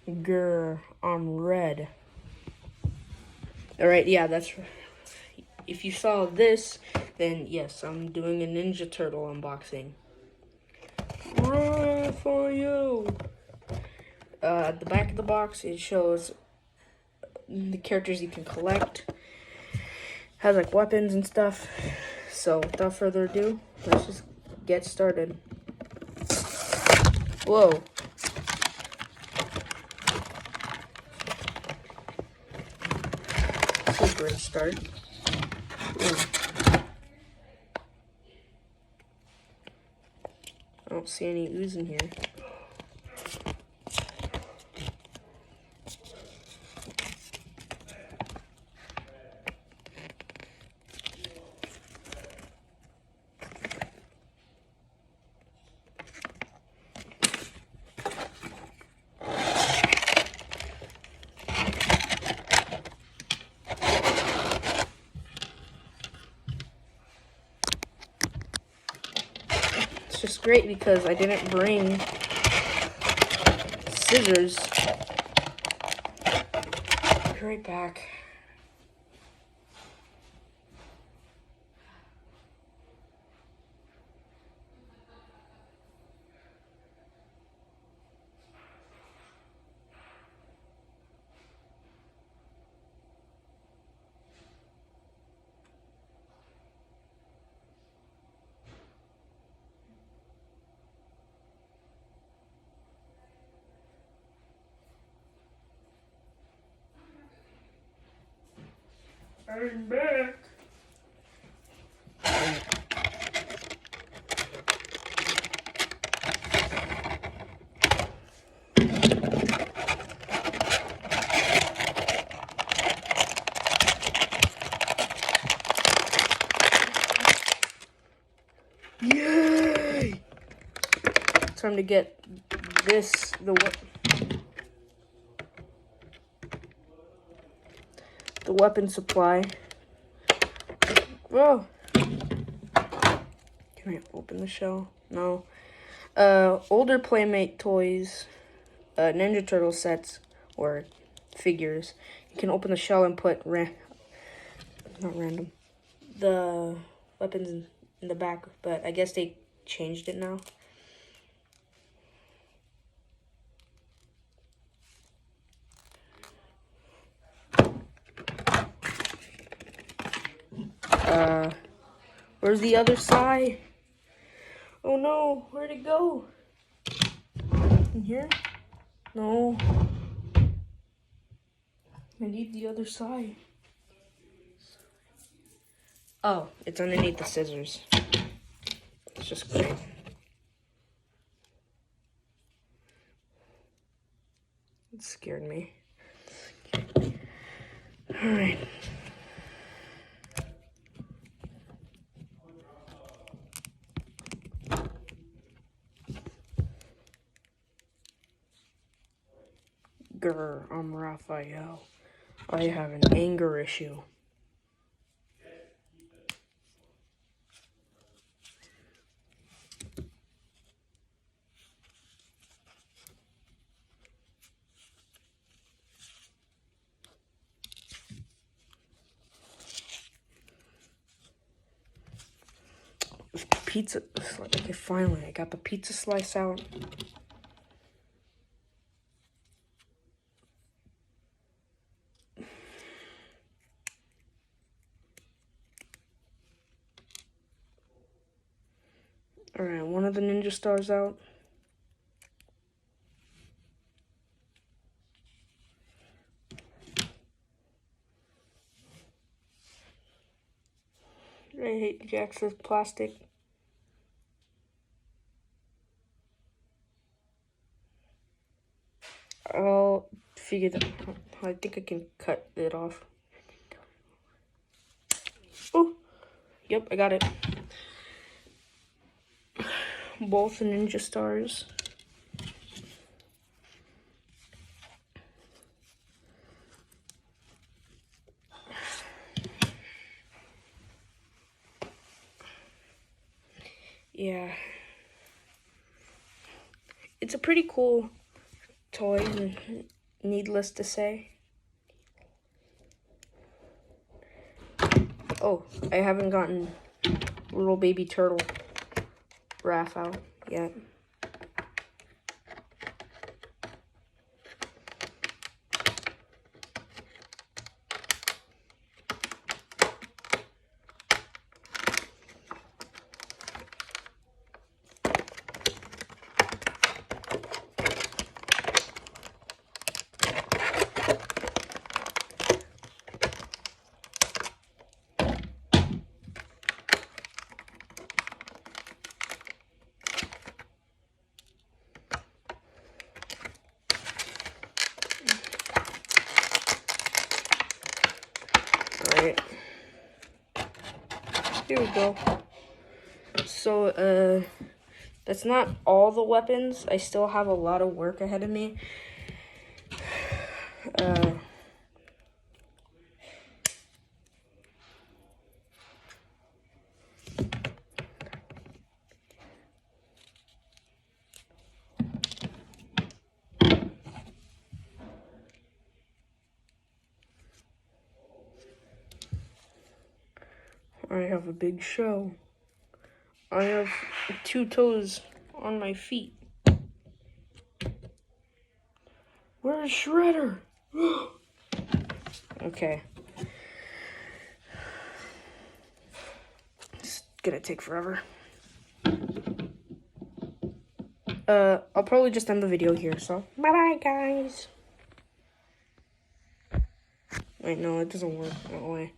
Grr, I'm red. Alright, yeah, that's... If you saw this, then yes, I'm doing a Ninja Turtle unboxing. Raphael! At the back of the box, it shows the characters you can collect. Has like weapons and stuff. So without further ado, let's just get started. Whoa. That's a great start. Ooh. I don't see any ooze in here. It's just great because I didn't bring scissors. Be right back. I'm back. Yay! Time to get this, the weapon supply. Whoa! Can I open the shell? No. Older Playmate toys, Ninja Turtle sets, or figures. You can open the shell and put the weapons in the back, but I guess they changed it now. Where's the other side? Oh no, where'd it go? In here? No. I need the other side. Oh, it's underneath the scissors. It's just great. It scared me. Alright. Grr, I'm Raphael. I have an anger issue. Pizza, okay, finally, I got the pizza slice out. Alright, one of the ninja stars out. I hate the excess plastic. I'll figure that out. I think I can cut it off. Oh, yep, I got it. Both the ninja stars. Yeah. It's a pretty cool toy. needless to say. Oh, I haven't gotten little baby turtle Raphael yet. Alright. Here we go. So, that's not all the weapons. I still have a lot of work ahead of me. I have a big show. I have 2 toes on my feet. Where's Shredder? Okay. It's gonna take forever. I'll probably just end the video here, so bye-bye, guys. Wait, no, it doesn't work that way.